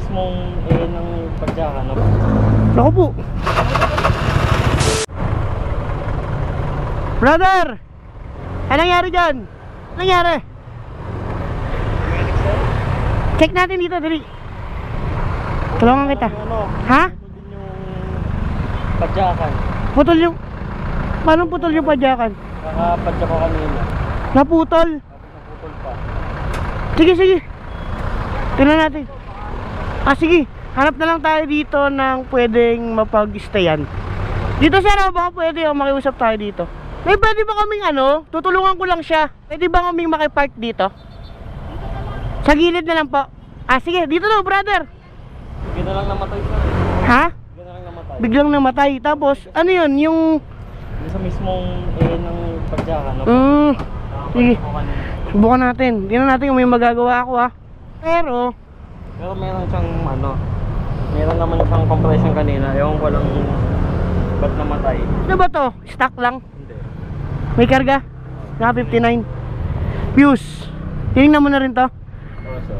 mismong ng pagyakan. Naku po. Brother! Anong nangyari dyan? Anong nangyari? Check natin dito, dali. Tulungan kita. Ha? Putol din yung pagyakan. Putol yung... Paano putol yung padyakan? Kakapadya ko kanina. Naputol? Naputol pa. Sige, sige. Tingnan natin. Ah, sige. Hanap na lang tayo dito ng pwedeng mapag-stayan. Dito sir, baka pwede makiusap tayo dito. May pwede ba kaming tutulungan ko lang siya. Pwede ba kaming makipark dito? Sa gilid na lang po. Ah, sige. Dito na, brother. Bigyan na lang namatay siya. Ha? Bigyan na lang namatay. Biglang namatay. Tapos, ano yun? Yung... Sa mismong ng pagyakan. Sige. Subukan natin. Tingnan natin kung may magagawa ako ha. Pero meron siyang meron naman siyang compression kanina. Ewan ko lang ba't namatay. ano ba to? Stock lang? Hindi. May karga? Naka 59. Fuse. Tingnan mo na rin to. Oo, sir.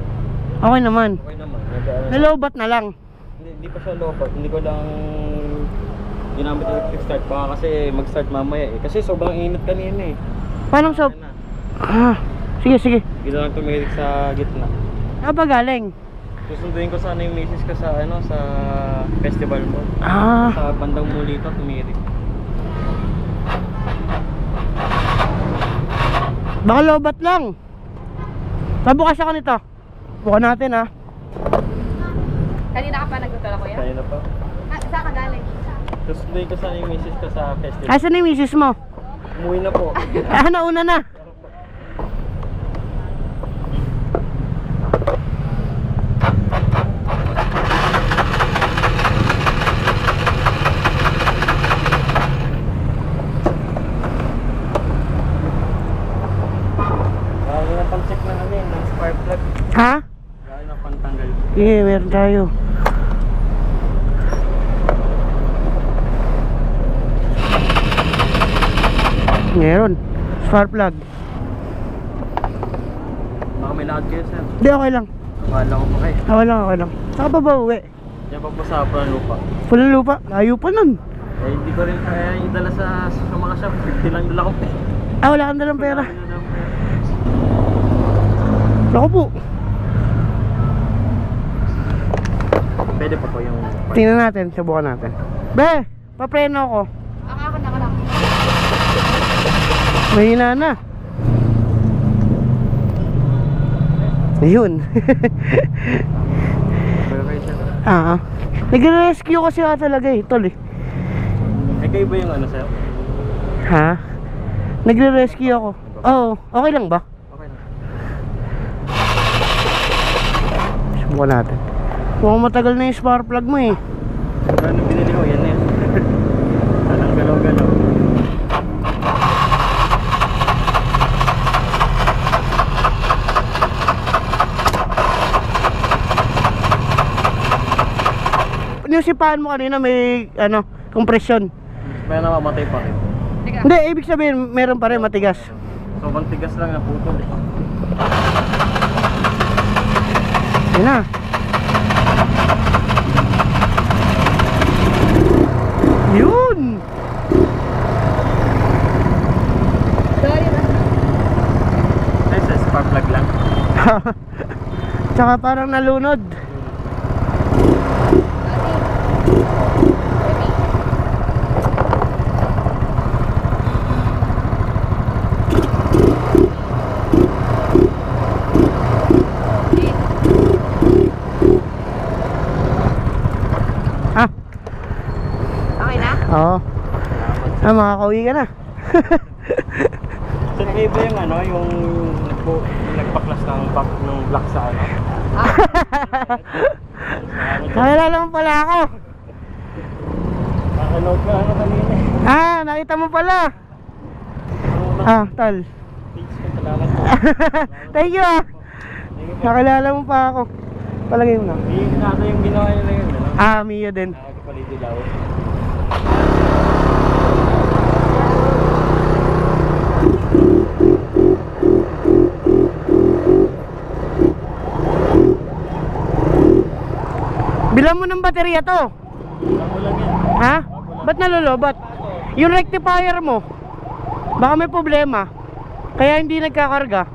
Okay naman. Okay naman. Nalobat na lang. Hindi pa siya lobat. Hindi ko lang ginamit electric start. Baka kasi mag-start mamaya eh. Kasi sobrang init kanina eh. Paano sob? Sige, sige. Hindi lang tumirik sa gitna. Ano ba galing? Susunduin ko sana yung misis ko sa sa festival mo. Sa bandang muli ito tumirik. Baka lobat lang. Pabukas ako nito. Bukan natin ha. Kanina ka pa nagtutula ko yan? Kanina pa. Saan ka galing? Susunduin ko sana yung misis ko sa festival. Asan na yung misis mo? Umuwi na po. Nauna na. Lalo na pang-check na ng spark plug. Ha? Lalo na pang-tanggal. Sige, meron tayo. Meron. Spark plug. Baka may lakad kayo, sir. Hindi, okay lang. Akala ko pa kayo. Okay lang, okay lang. Saka pa ba uwi? Yan pa po sa Apron Lupa. Pulang lupa. Layo pa nun. Eh, hindi ko rin kaya idala sa mga shop. 50 lang dala ko. Wala kang dalang pera. Wala akong dalang pera. Naku po. Pwede pa po yung... Tingnan natin, subukan natin. Be, papreno ako. Ako na. Mahina na. Ayun. Pero kayo, sir. Nag-rescue kasi ako talaga tol eh. Eh, kayo ba yung sir? Ha? Nagre-rescue ako. Oo, okay lang ba? Okay na. Subukan natin. Mukhang matagal na yung spark plug mo eh. Ano binili ko? Yan na yan. Anong galaw-galaw. Yung sipahan mo kanina may compression. May namamatay pa rin. Hindi, ibig sabihin meron pa rin matigas. Sobrang tigas lang na putol eh. Yun na. Yun. Ay, sa spark plug lang. Tsaka parang nalunod. Okay na? Oo. Makakauwi ka na. Sir, kayo ba yung nagpaklas ng block sa Nakilala mo pala ako. Nakanood ka kanina. Nakita mo pala. Tal. Salamat po. Thank you Nakilala mo pa ako. Palagay mo na. Yung nato yung ginawa nila yun. Mio din. Nakakapalidilaw. Bilang mo ng baterya to. Bago lang yan. Ha? Ba't nalulobot? Yung rectifier mo, baka may problema. Kaya hindi nagkakarga.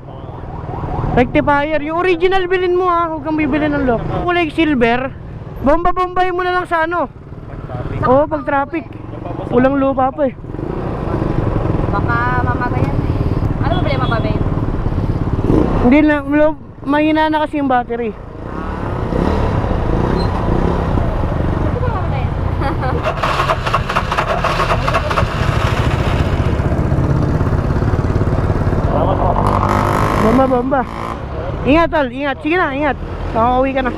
Rectifier, yung original bilhin mo ha. Huwag kang bibili ng low. Kulay silver, bomba-bombahin mo na lang sa ano. Oo, pag traffic. Walang lupa pa eh. Baka mamagayan eh. Ano problema ba, babe? Hindi na, mahina na kasi yung battery. Ano ba mamagayan? Salamat po. Bomba, bomba. Ingat tol, ingat. Sige na, ingat. Nakakauwi ka na.